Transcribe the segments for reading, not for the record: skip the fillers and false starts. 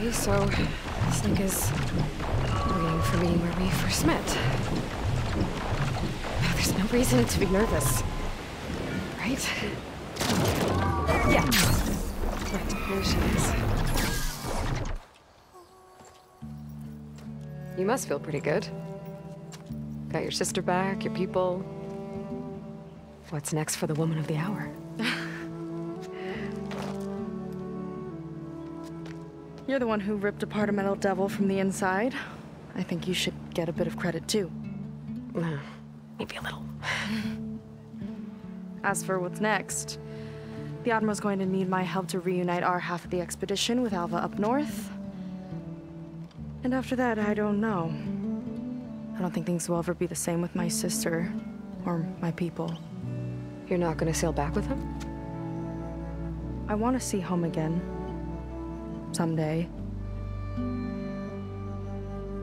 Okay, so this thing is waiting for me where we first met. There's no reason to be nervous, right? Yeah. Right, here she is. You must feel pretty good. Got your sister back, your people. What's next for the woman of the hour? You're the one who ripped apart a metal devil from the inside. I think you should get a bit of credit, too. Maybe a little. As for what's next, the Admiral's going to need my help to reunite our half of the expedition with Alva up north. And after that, I don't know. I don't think things will ever be the same with my sister, or my people. You're not gonna sail back with him? I want to see home again. Someday.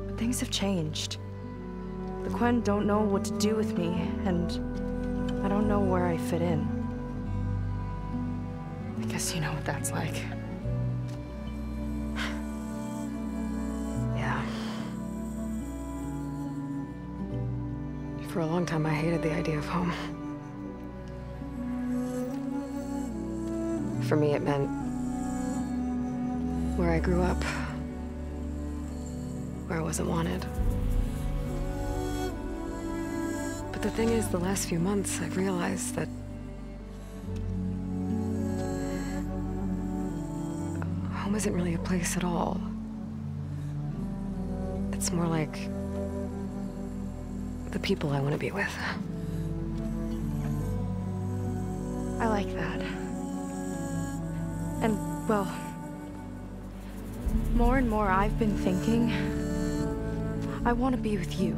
But things have changed. The Quen don't know what to do with me, and I don't know where I fit in. I guess you know what that's like. Yeah. For a long time, I hated the idea of home. For me, it meant where I grew up, where I wasn't wanted. But the thing is, the last few months, I've realized that home isn't really a place at all. It's more like the people I want to be with. I like that. And, well, more and more I've been thinking, I want to be with you.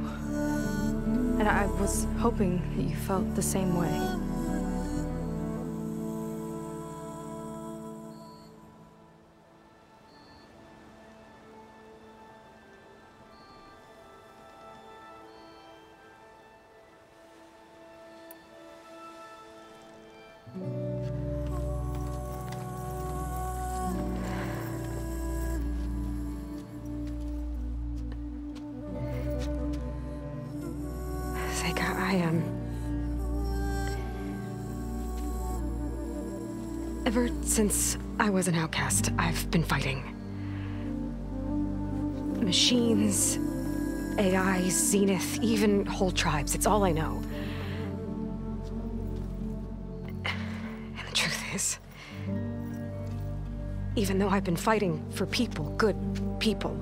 And I was hoping that you felt the same way. Ever since I was an outcast, I've been fighting. Machines, AI, Zenith, even whole tribes. It's all I know. And the truth is, even though I've been fighting for people, good people,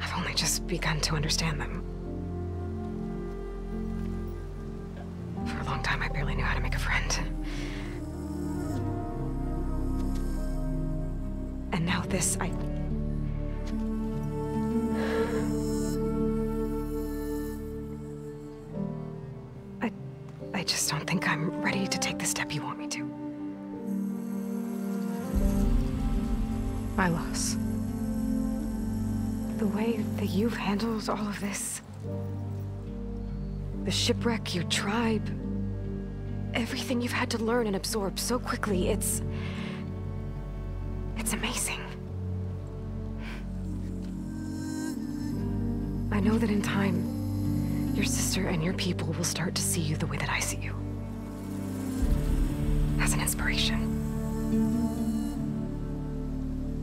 I've only just begun to understand them. For a long time, I barely knew how to make a friend. And now this, I just don't think I'm ready to take the step you want me to. My loss. The way that you've handled all of this, the shipwreck, your tribe, everything you've had to learn and absorb so quickly, it's amazing. I know that in time, your sister and your people will start to see you the way that I see you. As an inspiration.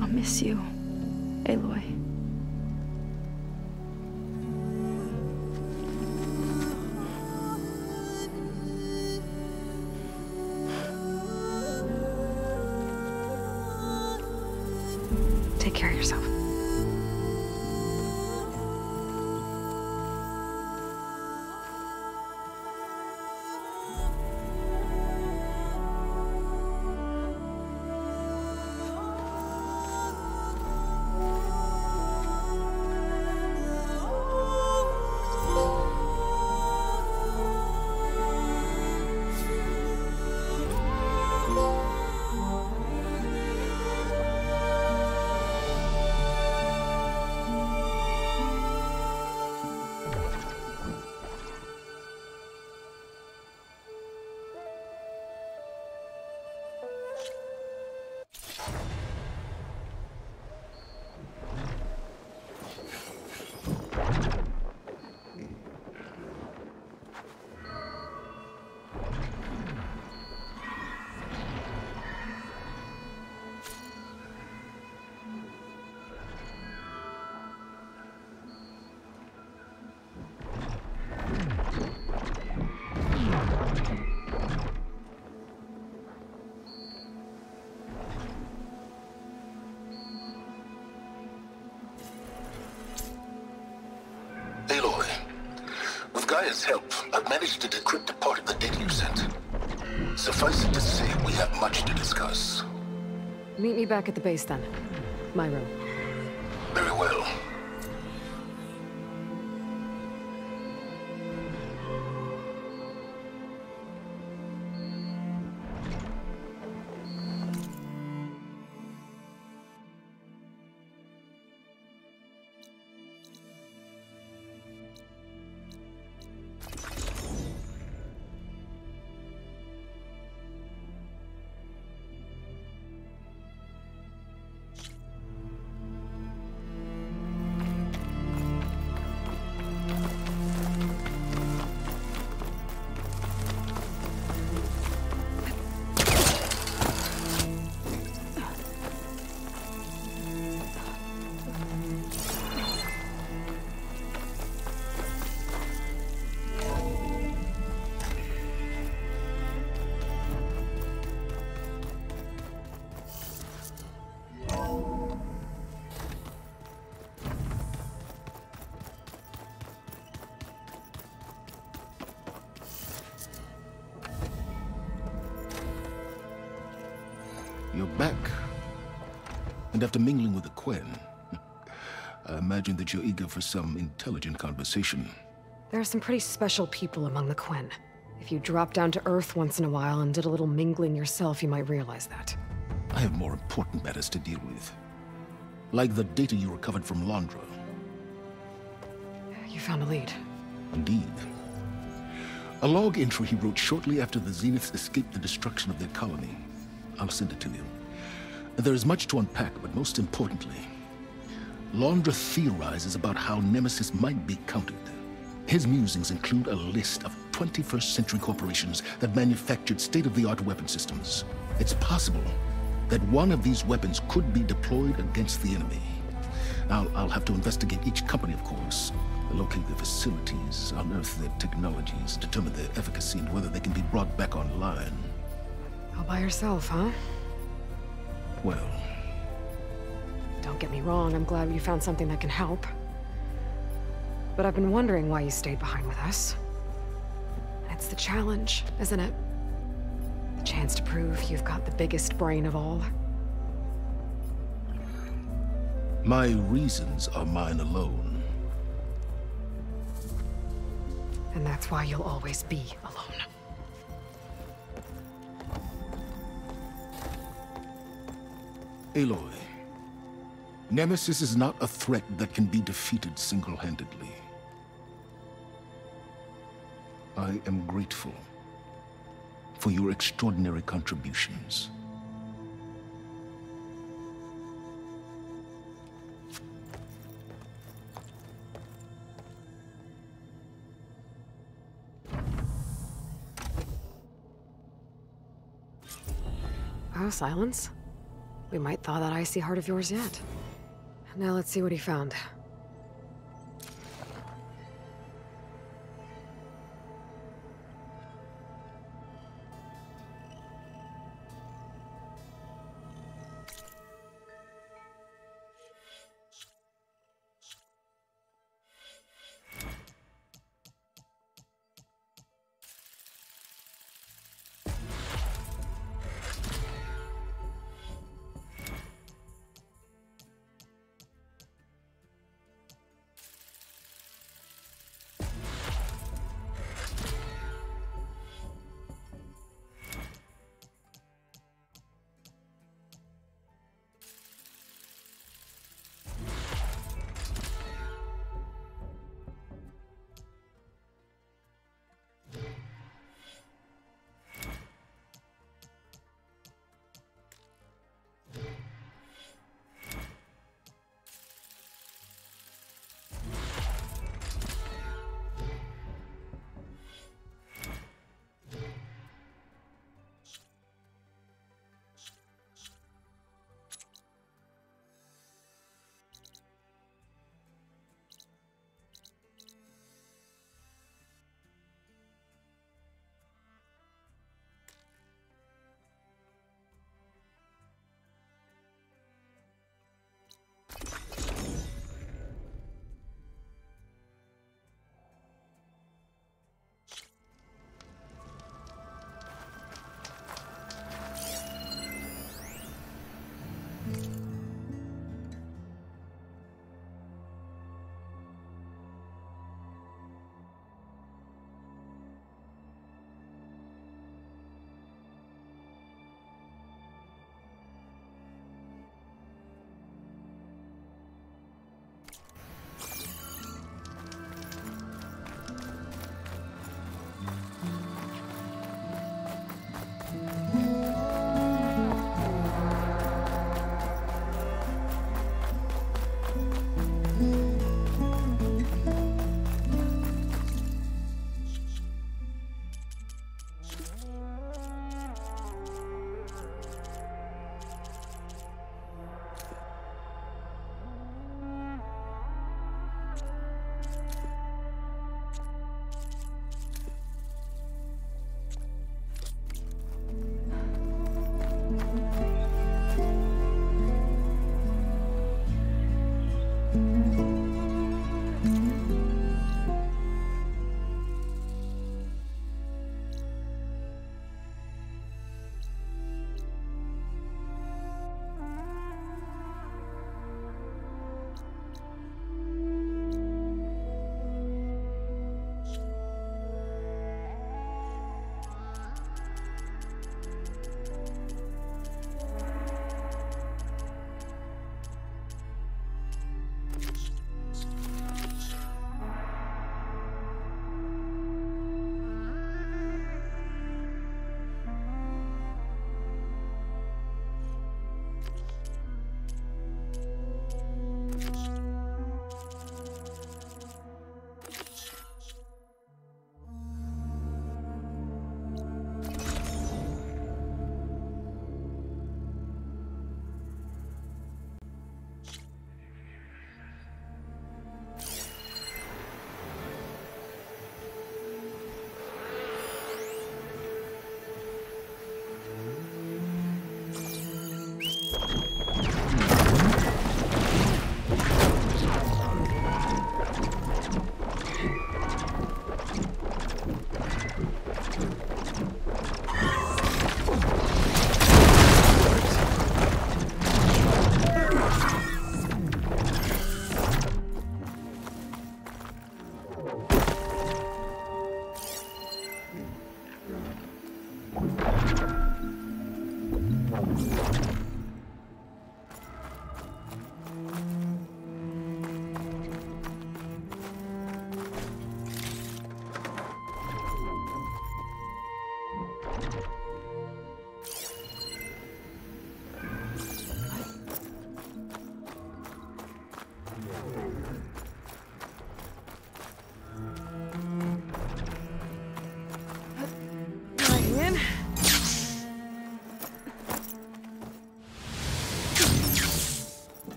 I'll miss you, Aloy. Take care of yourself. help, I've managed to decrypt a part of the data you sent. Suffice it to say, we have much to discuss. Meet me back at the base then. My room. Very well. You're back. And after mingling with the Quen, I imagine that you're eager for some intelligent conversation. There are some pretty special people among the Quen. If you dropped down to Earth once in a while and did a little mingling yourself, you might realize that. I have more important matters to deal with. Like the data you recovered from Londra. You found a lead. Indeed. A log entry he wrote shortly after the Zeniths escaped the destruction of their colony. I'll send it to you. There is much to unpack, but most importantly, Londra theorizes about how Nemesis might be countered. His musings include a list of 21st century corporations that manufactured state-of-the-art weapon systems. It's possible that one of these weapons could be deployed against the enemy. I'll have to investigate each company, of course, locate their facilities, unearth their technologies, determine their efficacy and whether they can be brought back online. All by yourself, huh? Well... Don't get me wrong, I'm glad you found something that can help. But I've been wondering why you stayed behind with us. It's the challenge, isn't it? The chance to prove you've got the biggest brain of all. My reasons are mine alone. And that's why you'll always be alone. Aloy, Nemesis is not a threat that can be defeated single-handedly. I am grateful for your extraordinary contributions. Oh, silence? We might thaw that icy heart of yours yet. Now let's see what he found.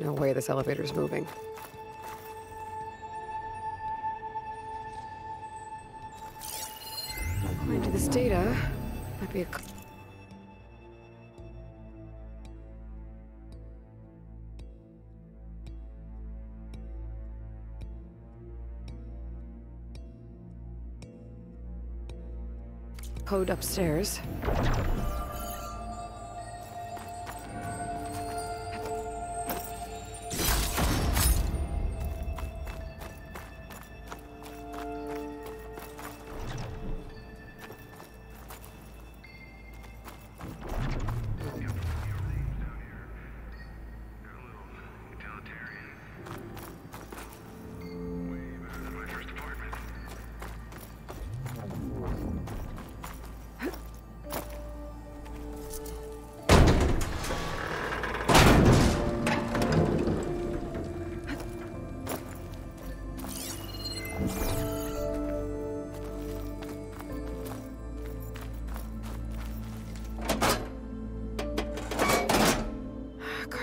No way this elevator's moving. According to this data, might be a... code upstairs.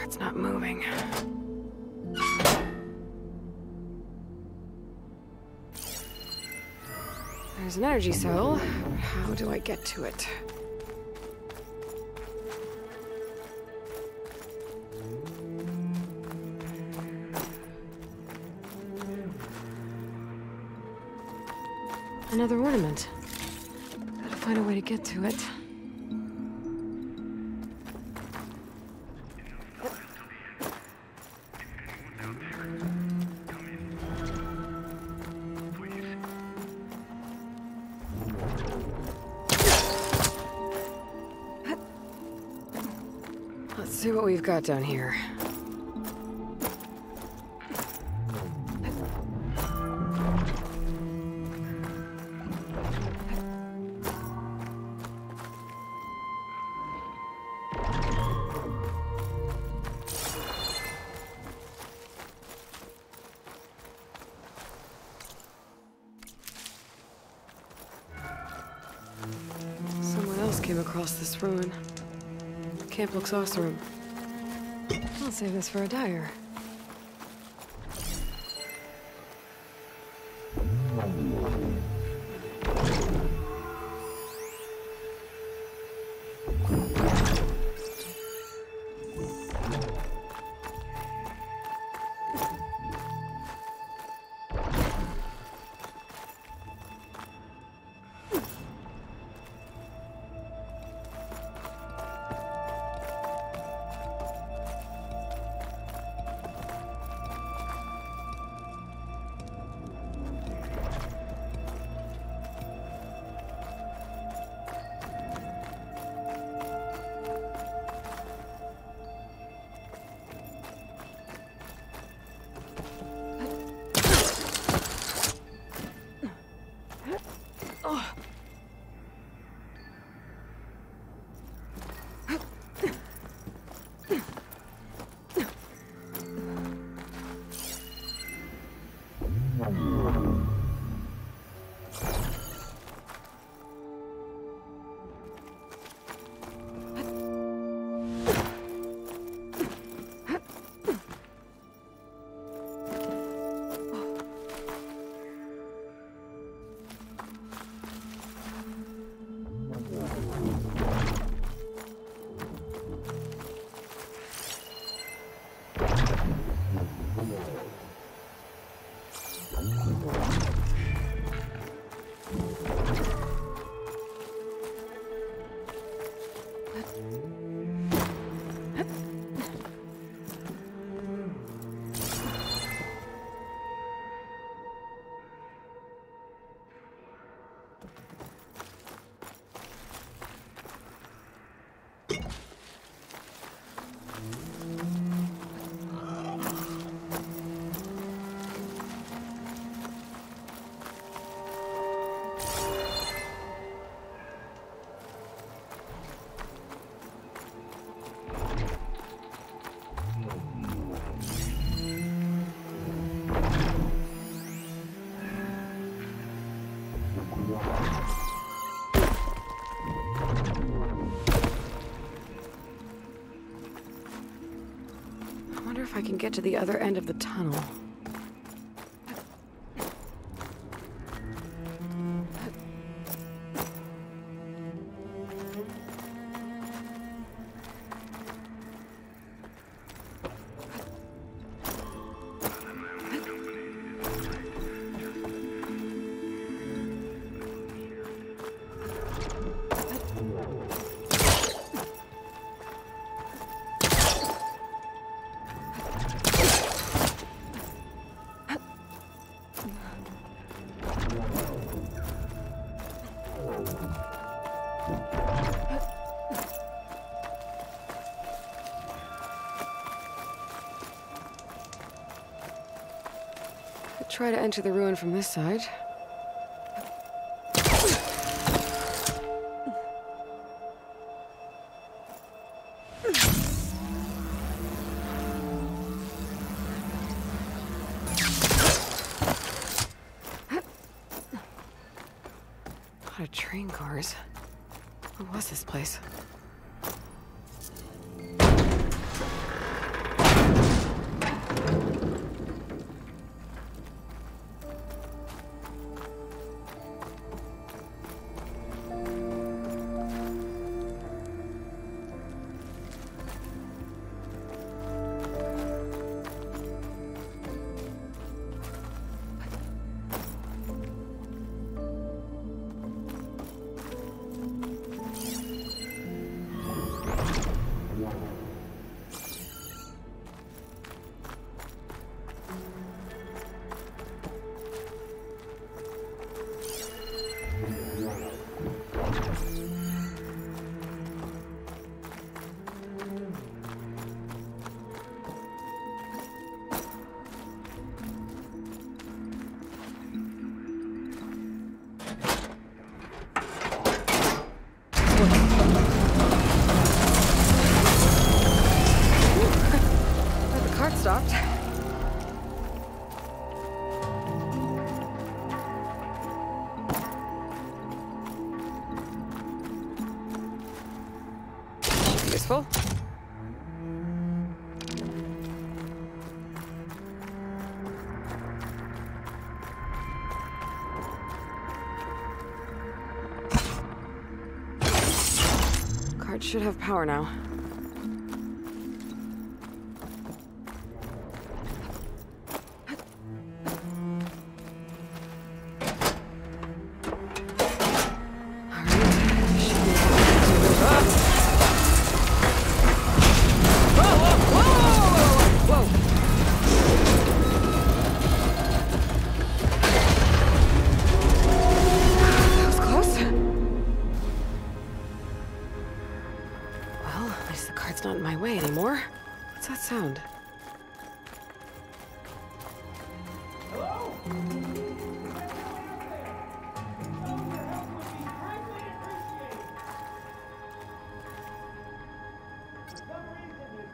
It's not moving. There's an energy cell. How do I get to it? Another ornament. Gotta find a way to get to it. see what we've got down here. Someone else came across this ruin. Camp looks awesome. I'll save this for a dyer. If I can get to the other end of the tunnel. Try to enter the ruin from this side. A lot of train cars. What was this place? stopped. Useful. Card should have power now. Not in my way anymore. What's that sound? Hello?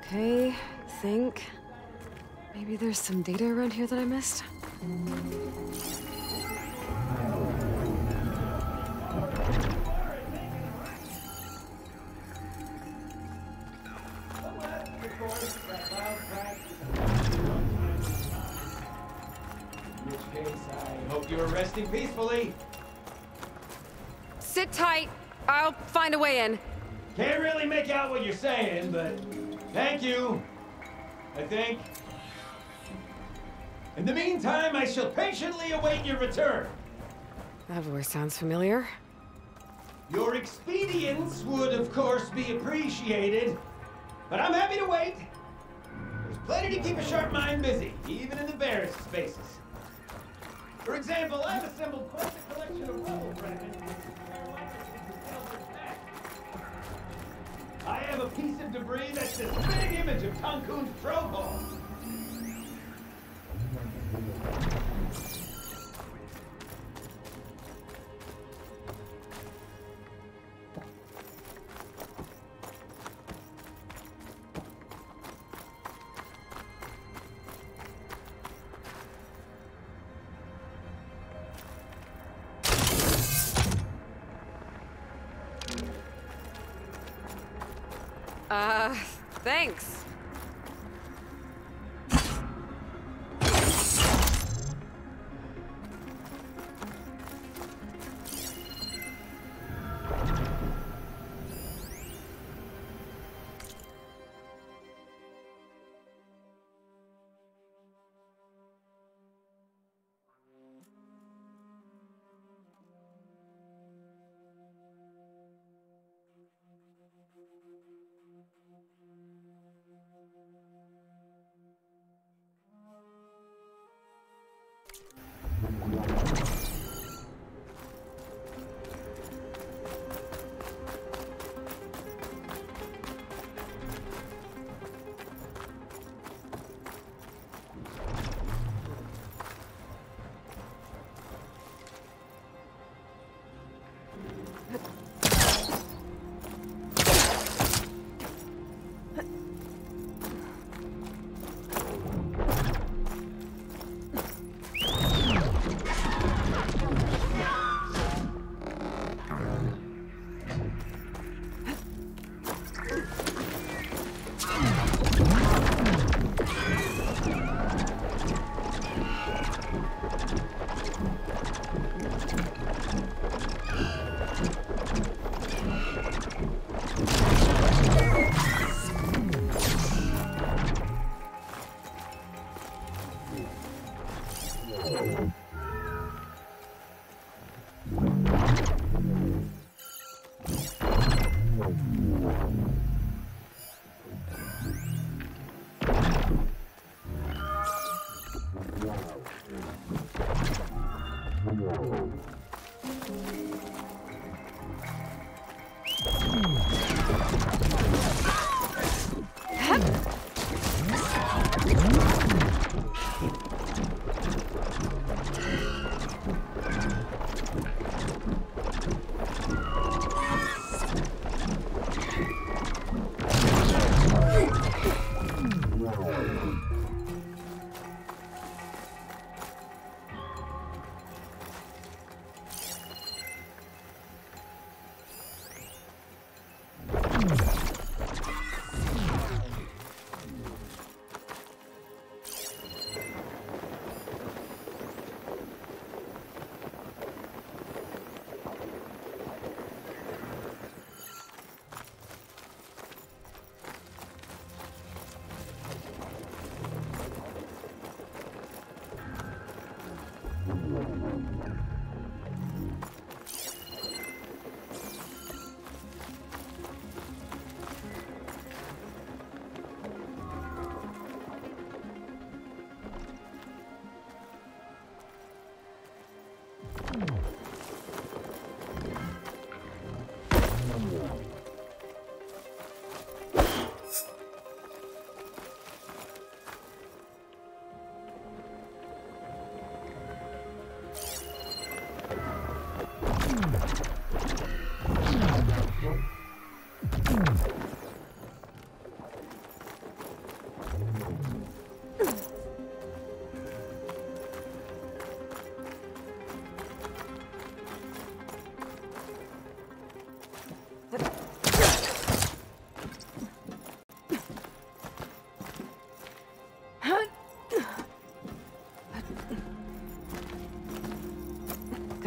Okay, think. Maybe there's some data around here that I missed? Resting peacefully. Sit tight. I'll find a way in. Can't really make out what you're saying, but thank you, I think. In the meantime, I shall patiently await your return. That voice sounds familiar. Your expedience would, of course, be appreciated, but I'm happy to wait. There's plenty to keep a sharp mind busy, even in the barest spaces. For example, I've assembled quite a collection of rubble fragments. I have a piece of debris that's the spitting image of Tankun's trophone. Thanks.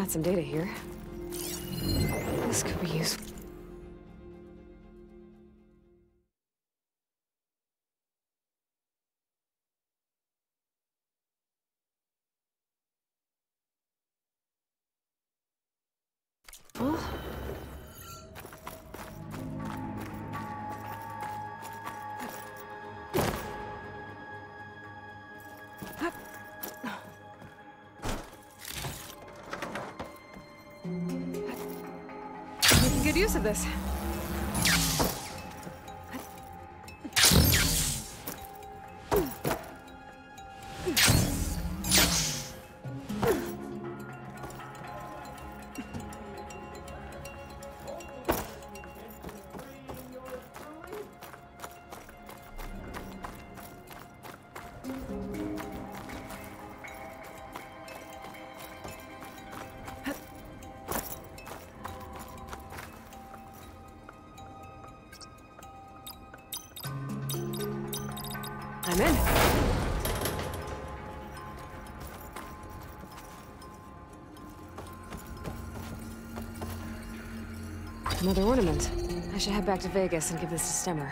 Got some data here. This could be useful. Oh. Making good use of this. I'm in. Another ornament. I should head back to Vegas and give this to Stemmer.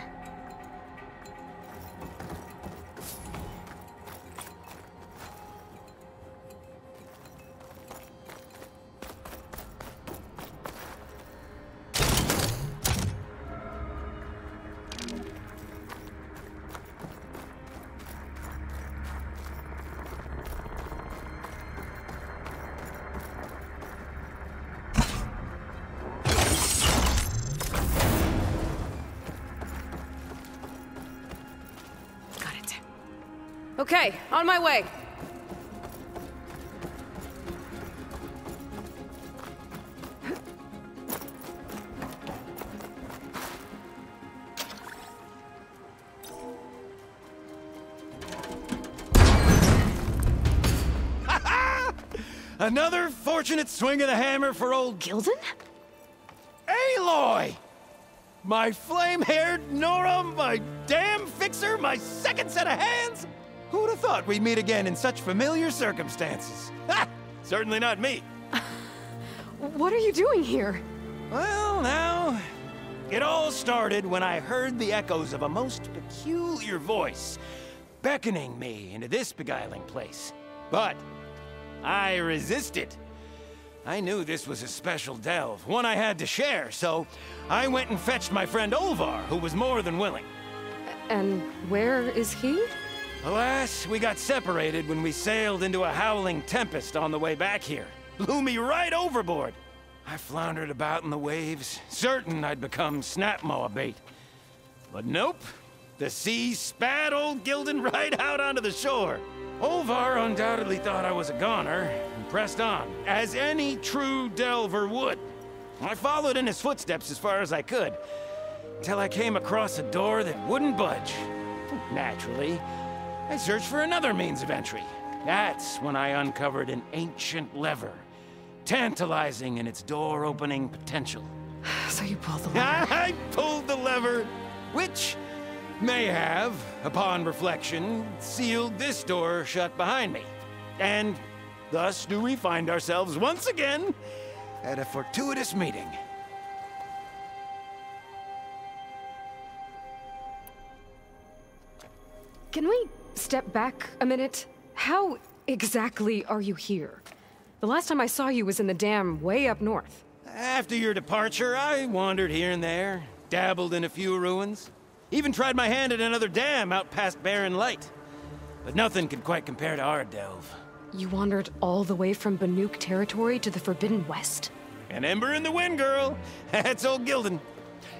Okay, on my way. Another fortunate swing of the hammer for old Gilden? Aloy! My flame-haired Nora, my damn fixer, my second set of hands! Who'd have thought we'd meet again in such familiar circumstances? Ha! Certainly not me. What are you doing here? Well, now, it all started when I heard the echoes of a most peculiar voice beckoning me into this beguiling place. But I resisted. I knew this was a special delve, one I had to share, so I went and fetched my friend Olvar, who was more than willing. And where is he? Alas, we got separated when we sailed into a howling tempest on the way back here. Blew me right overboard. I floundered about in the waves, certain I'd become snapmaw bait. But nope, the sea spat old Gilden right out onto the shore. Olvar undoubtedly thought I was a goner, and pressed on, as any true delver would. I followed in his footsteps as far as I could, until I came across a door that wouldn't budge. Naturally, I searched for another means of entry. That's when I uncovered an ancient lever, tantalizing in its door-opening potential. So you pulled the lever. I pulled the lever, which may have, upon reflection, sealed this door shut behind me. And thus do we find ourselves once again at a fortuitous meeting. Can we step back a minute? How exactly are you here? The last time I saw you was in the dam way up north. After your departure, I wandered here and there, dabbled in a few ruins, even tried my hand at another dam out past Barren Light. But nothing could quite compare to our delve. You wandered all the way from Banuk territory to the Forbidden West? An ember in the wind, girl. That's old Gilden.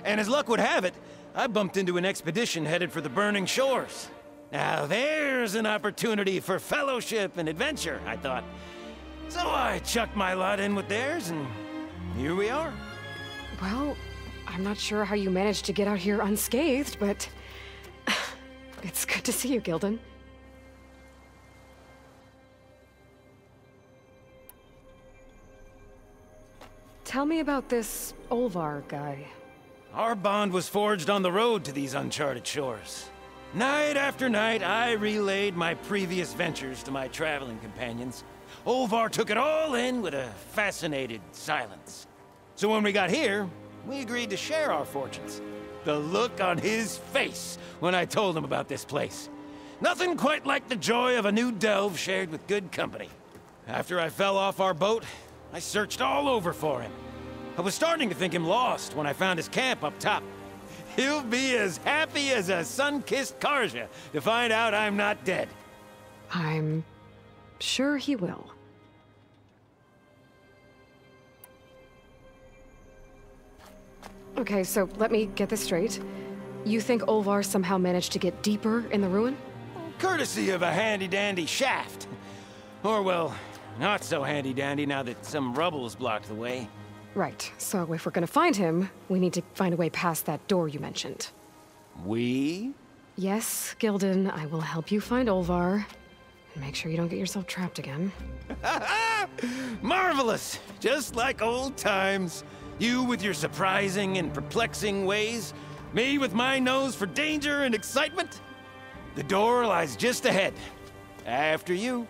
And as luck would have it, I bumped into an expedition headed for the Burning Shores. Now there's an opportunity for fellowship and adventure, I thought. So I chucked my lot in with theirs, and here we are. Well, I'm not sure how you managed to get out here unscathed, but it's good to see you, Gilden. Tell me about this Olvar guy. Our bond was forged on the road to these uncharted shores. Night after night, I relayed my previous ventures to my traveling companions, Olvar took it all in with a fascinated silence. So when we got here, we agreed to share our fortunes. The look on his face when I told him about this place. Nothing quite like the joy of a new delve shared with good company. After I fell off our boat, I searched all over for him. I was starting to think him lost when I found his camp up top. He'll be as happy as a sun-kissed Karja to find out I'm not dead. I'm sure he will. Okay, so let me get this straight. You think Olvar somehow managed to get deeper in the ruin? Courtesy of a handy-dandy shaft. Or, well, not so handy-dandy now that some rubble's blocked the way. Right, so if we're gonna find him, we need to find a way past that door you mentioned. We? Yes, Gildan, I will help you find Olvar. And make sure you don't get yourself trapped again. Marvelous! Just like old times. You with your surprising and perplexing ways. Me with my nose for danger and excitement. The door lies just ahead. After you.